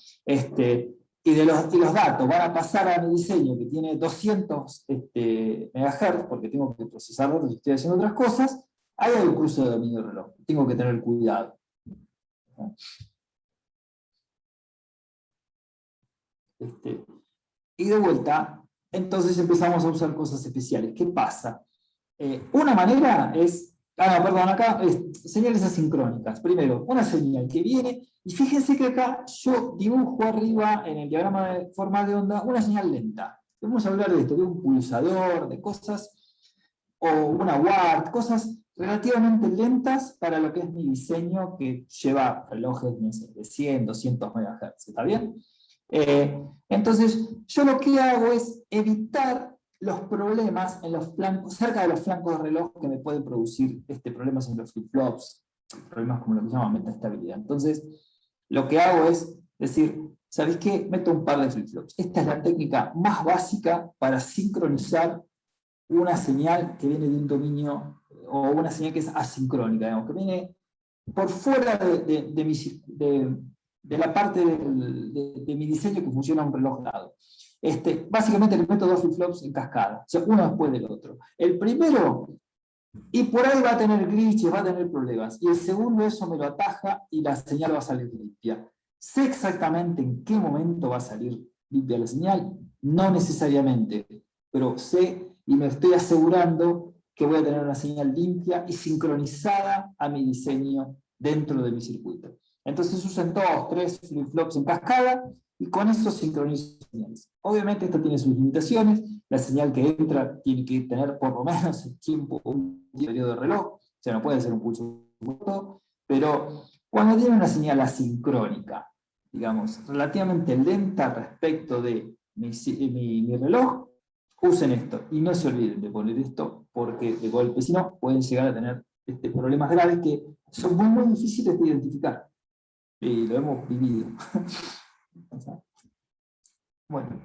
Y los datos van a pasar a mi diseño que tiene 200 MHz, porque tengo que procesar datos y estoy haciendo otras cosas, ahí hay un cruce de dominio de reloj, tengo que tener cuidado. Y de vuelta, entonces empezamos a usar cosas especiales. ¿Qué pasa? Una manera es, acá, señales asincrónicas. Primero, una señal que viene, y fíjense que acá yo dibujo arriba, en el diagrama de forma de onda, una señal lenta. Vamos a hablar de esto, de un pulsador, de cosas, o una WART, cosas relativamente lentas para lo que es mi diseño, que lleva relojes de 100, 200 MHz. ¿Está bien? Entonces, yo lo que hago es evitar los problemas en los flancos, cerca de los flancos de reloj que me pueden producir problemas en los flip-flops, problemas como lo que se llama metaestabilidad. Entonces, lo que hago es decir, ¿sabéis qué? Meto un par de flip-flops. Esta es la técnica más básica para sincronizar una señal que viene de un dominio, o una señal que es asincrónica, digamos, que viene por fuera de la parte de mi diseño que funciona un reloj dado. Básicamente le meto dos flip-flops en cascada, o sea, uno después del otro. El primero, y por ahí va a tener glitches, va a tener problemas, y el segundo eso me lo ataja y la señal va a salir limpia. ¿Sé exactamente en qué momento va a salir limpia la señal? No necesariamente, pero sé y me estoy asegurando que voy a tener una señal limpia y sincronizada a mi diseño dentro de mi circuito. Entonces usan 2, 3 flip-flops en cascada, y con eso sincronizo señales. Obviamente esto tiene sus limitaciones, la señal que entra tiene que tener por lo menos el tiempo, un periodo de reloj, o sea, no puede ser un pulso, pero cuando tiene una señal asincrónica, digamos, relativamente lenta respecto de mi reloj, usen esto, y no se olviden de poner esto, porque de golpe, si no, pueden llegar a tener problemas graves que son muy, muy difíciles de identificar. Y lo hemos vivido. Bueno,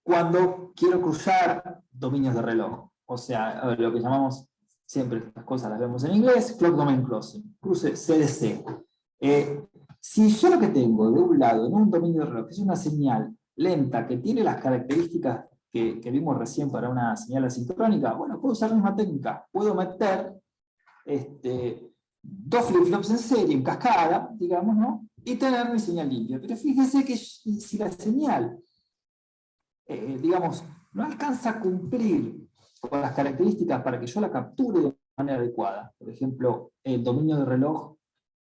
cuando quiero cruzar dominios de reloj, o sea, lo que llamamos, siempre estas cosas las vemos en inglés, Clock Domain Crossing, cruce CDC. Si yo lo que tengo de un lado, en un dominio de reloj, que es una señal lenta, que tiene las características que vimos recién para una señal asincrónica, bueno, puedo usar la misma técnica, puedo meter 2 flip-flops en serie, en cascada, digamos, ¿no? Y tener mi señal limpia. Pero fíjese que si la señal, digamos, no alcanza a cumplir con las características para que yo la capture de manera adecuada, por ejemplo, el dominio de reloj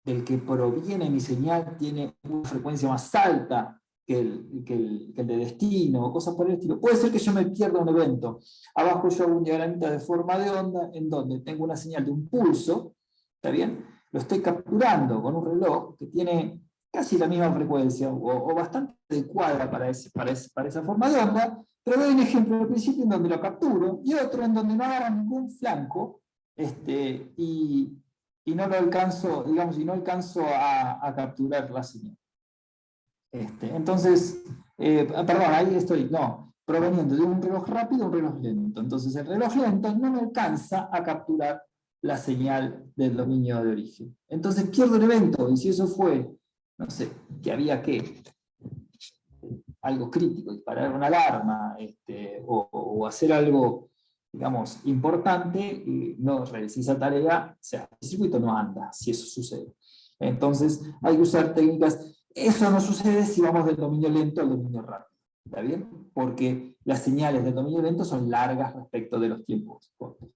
del que proviene mi señal tiene una frecuencia más alta que el de destino, o cosas por el estilo. Puede ser que yo me pierda un evento. Abajo yo hago un diagramita de forma de onda en donde tengo una señal de un pulso, ¿está bien? Lo estoy capturando con un reloj que tiene casi la misma frecuencia, o bastante adecuada para esa forma de onda, pero doy un ejemplo al principio en donde lo capturo, y otro en donde no hago ningún flanco, y no lo alcanzo, digamos, y no alcanzo a capturar la señal. Entonces, perdón, ahí estoy, no, proveniendo de un reloj rápido a un reloj lento. Entonces el reloj lento no me alcanza a capturar la señal del dominio de origen. Entonces pierdo el evento, y si eso fue, no sé, que había que algo crítico, disparar una alarma, o hacer algo, digamos, importante, y no realicé esa tarea, o sea, el circuito no anda, si eso sucede. Entonces hay que usar técnicas. Eso no sucede si vamos del dominio lento al dominio rápido, ¿está bien? Porque las señales del dominio lento son largas respecto de los tiempos cortos.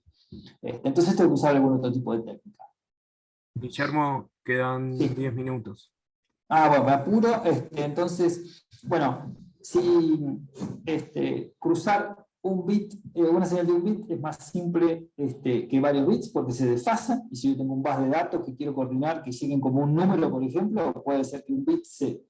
Entonces tengo que usar algún otro tipo de técnica. Guillermo, quedan Sí. 10 minutos. Bueno, me apuro. Entonces, bueno, si cruzar un bit, una señal de un bit es más simple que varios bits porque se desfasan, y si yo tengo un bus de datos que quiero coordinar que lleguen como un número, por ejemplo, puede ser que un bit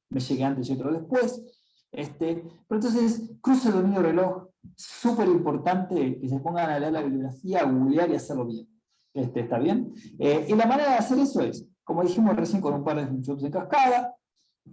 me llegue antes y otro después. Pero entonces, cruce el dominio reloj, súper importante que se pongan a leer la bibliografía, a googlear y hacerlo bien. ¿Está bien? Y la manera de hacer eso es, como dijimos recién, con un par de flip-flops en cascada.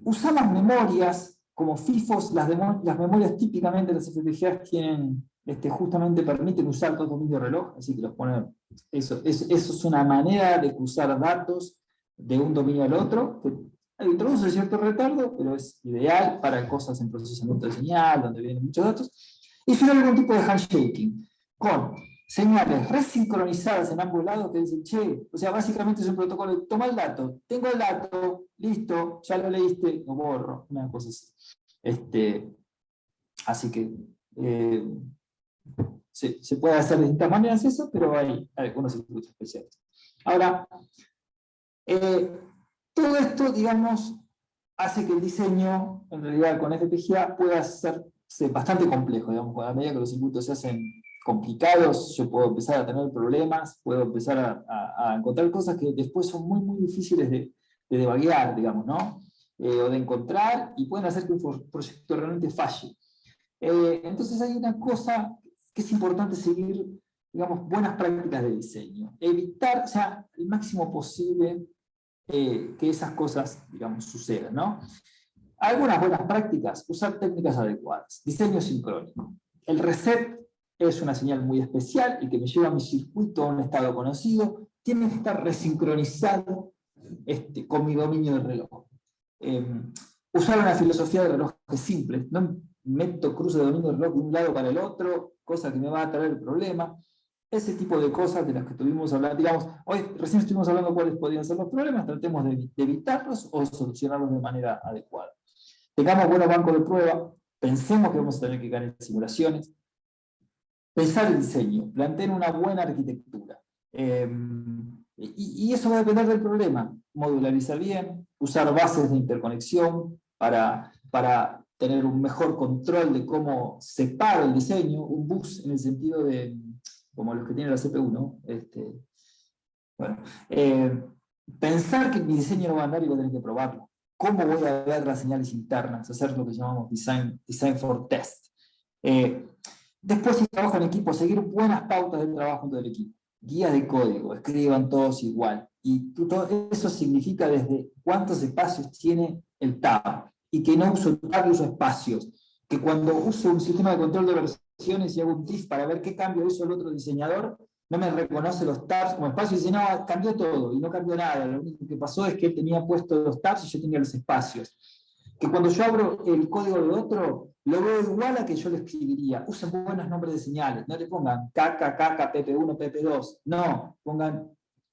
Usamos memorias como FIFOs, las memorias típicamente las FPGAs tienen, justamente permiten usar dos dominios de reloj, así que los ponen, eso es una manera de cruzar datos de un dominio al otro, que introduce cierto retardo, pero es ideal para cosas en procesamiento de señal, donde vienen muchos datos. Y final algún tipo de handshaking, con señales resincronizadas en ambos lados que dicen, che, o sea, básicamente es un protocolo de toma el dato, tengo el dato, listo, ya lo leíste, lo borro, una cosa así. Así que se puede hacer de distintas maneras eso, pero hay algunos circuitos especiales. Ahora, todo esto, digamos, hace que el diseño, en realidad con FPGA, pueda ser bastante complejo, digamos, a medida que los circuitos se hacen complicados, yo puedo empezar a tener problemas, puedo empezar a encontrar cosas que después son muy, muy difíciles de debuguear, digamos, ¿no? O de encontrar, y pueden hacer que un proyecto realmente falle. Entonces hay una cosa que es importante seguir, digamos, buenas prácticas de diseño. Evitar, o sea, el máximo posible que esas cosas, digamos, sucedan, ¿no? Algunas buenas prácticas: usar técnicas adecuadas, diseño sincrónico. El reset es una señal muy especial y que me lleva a mi circuito a un estado conocido, tiene que estar resincronizado con mi dominio del reloj. Usar una filosofía de relojes simple, no meto cruce de dominio del reloj de un lado para el otro, cosa que me va a traer problema. Ese tipo de cosas de las que estuvimos hablando, digamos, hoy recién estuvimos hablando de cuáles podrían ser los problemas, tratemos de evitarlos o solucionarlos de manera adecuada. Tengamos buenos bancos de prueba, pensemos que vamos a tener que caer en simulaciones, pensar el diseño, plantear una buena arquitectura. Y eso va a depender del problema. Modularizar bien, usar bases de interconexión para tener un mejor control de cómo separa el diseño, un bus en el sentido de, como los que tiene la CPU, ¿no? Bueno, pensar que mi diseño no va a andar y voy a tener que probarlo. ¿Cómo voy a ver las señales internas? Hacer lo que llamamos design for test. Después, si trabajo en equipo, seguir buenas pautas del trabajo dentro del equipo. Guías de código, escriban todos igual. Y todo eso significa desde cuántos espacios tiene el tab. Y que no uso tab y uso espacios. Que cuando uso un sistema de control de versiones y hago un TIFF para ver qué cambio hizo el otro diseñador, no me reconoce los tabs como espacio y dice, no, cambió todo, y no cambió nada. Lo único que pasó es que él tenía puestos los tabs y yo tenía los espacios. Que cuando yo abro el código de otro, lo veo igual a que yo lo escribiría. Usen buenos nombres de señales, no le pongan caca, caca, PP1, PP2, no, pongan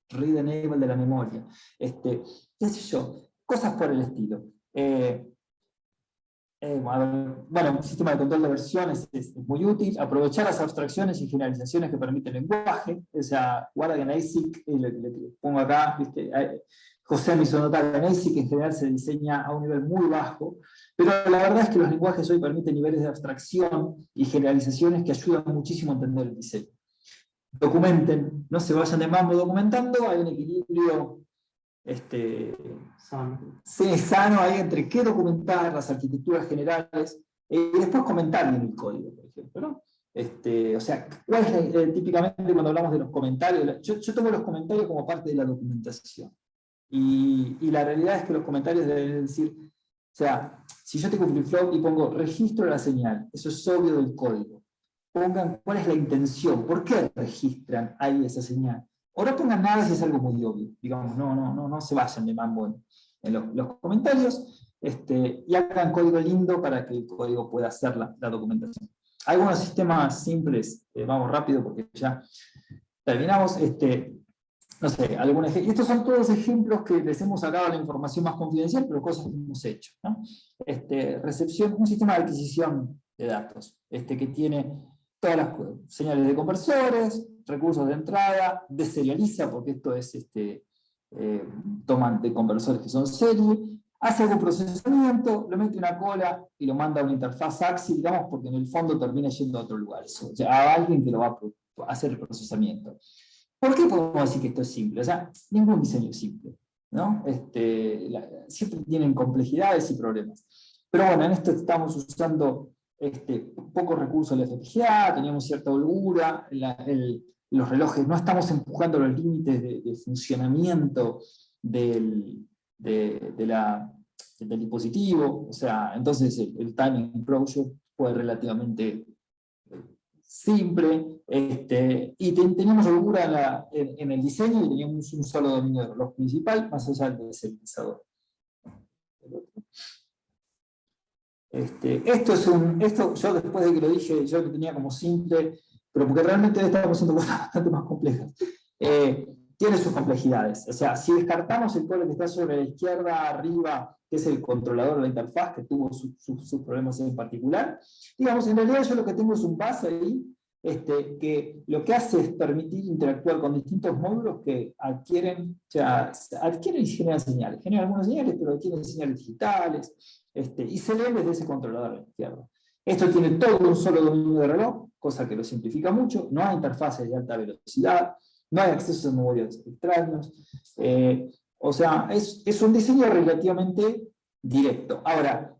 read enable de la memoria. Qué sé yo, cosas por el estilo. Bueno, un sistema de control de versiones es muy útil. Aprovechar las abstracciones y generalizaciones que permite el lenguaje. O sea, guarda que en ASIC, le pongo acá, ¿viste? José me hizo notar que en ASIC en general se diseña a un nivel muy bajo, pero la verdad es que los lenguajes hoy permiten niveles de abstracción y generalizaciones que ayudan muchísimo a entender el diseño. Documenten, no se vayan de mambo documentando, hay un equilibrio sano ahí entre qué documentar, las arquitecturas generales, y después comentar bien el código, por ejemplo, ¿no? O sea, ¿cuál es típicamente cuando hablamos de los comentarios? Yo tomo los comentarios como parte de la documentación. Y la realidad es que los comentarios deben decir, o sea, si yo tengo un flip-flop y pongo registro de la señal, eso es obvio del código. Pongan cuál es la intención, por qué registran ahí esa señal. O no pongan nada si es algo muy obvio. Digamos, no se vayan de mambo en los comentarios, y hagan código lindo para que el código pueda hacer la documentación. Algunos sistemas simples, vamos rápido porque ya terminamos. No sé, estos son todos ejemplos que les hemos sacado la información más confidencial, pero cosas que hemos hecho, ¿no? Recepción, un sistema de adquisición de datos, que tiene todas las señales de conversores, recursos de entrada, deserializa, porque esto es, toman de conversores que son serie, hace algún procesamiento, lo mete una cola y lo manda a una interfaz AXI, digamos, porque en el fondo termina yendo a otro lugar, o sea, a alguien que lo va a hacer el procesamiento. ¿Por qué podemos decir que esto es simple? O sea, ningún diseño es simple, ¿no? Siempre tienen complejidades y problemas. Pero bueno, en esto estamos usando pocos recursos de la FPGA, teníamos cierta holgura, los relojes, no estamos empujando los límites de funcionamiento del dispositivo, o sea, entonces el timing approach fue relativamente simple, y teníamos holgura en el diseño y teníamos un solo dominio de reloj principal, más allá del deserializador. Esto yo después de que lo dije, yo lo tenía como simple, pero porque realmente estamos haciendo cosas bastante más complejas. Tiene sus complejidades. O sea, si descartamos el código que está sobre la izquierda arriba, que es el controlador de la interfaz, que tuvo sus problemas en particular, digamos, en realidad yo lo que tengo es un bus ahí, que lo que hace es permitir interactuar con distintos módulos que adquieren y generan señales. Generan algunas señales, pero adquieren señales digitales, y se leen desde ese controlador a la izquierda. Esto tiene todo un solo dominio de reloj, cosa que lo simplifica mucho, no hay interfaces de alta velocidad, no hay acceso a memorias extraños, o sea, es un diseño relativamente directo. Ahora,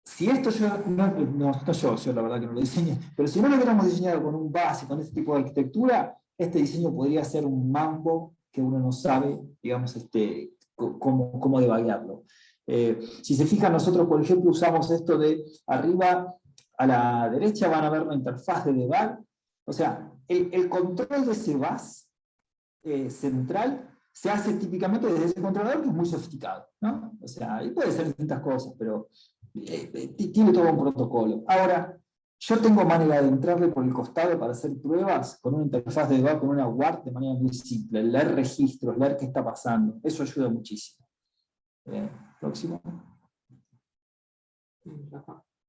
si esto yo la verdad que no lo diseñé, pero si no lo hubiéramos diseñado con un base, con este tipo de arquitectura, este diseño podría ser un mambo que uno no sabe, digamos, cómo debaguearlo. Si se fijan, nosotros, por ejemplo, usamos esto de arriba a la derecha, van a ver la interfaz de debug. O sea, el control de ese bus central se hace típicamente desde ese controlador, que es muy sofisticado, ¿no? O sea, y puede ser distintas cosas, pero tiene todo un protocolo. Ahora, yo tengo manera de entrarle por el costado para hacer pruebas con una interfaz de debug, con una WART de manera muy simple, leer registros, leer qué está pasando. Eso ayuda muchísimo. Próximo.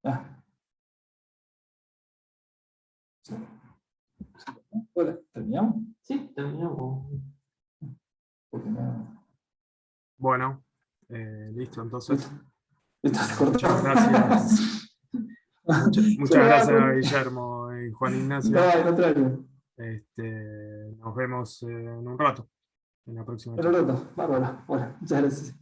Ah. Hola, ¿terminamos? Sí, terminamos. Porque no... Bueno, listo, entonces. Esto se cortó. Muchas gracias. Muchas gracias, Guillermo y Juan Ignacio. No, al contrario. Nos vemos en un rato, en la próxima En un charla. rato, bárbaro. Bueno, muchas gracias.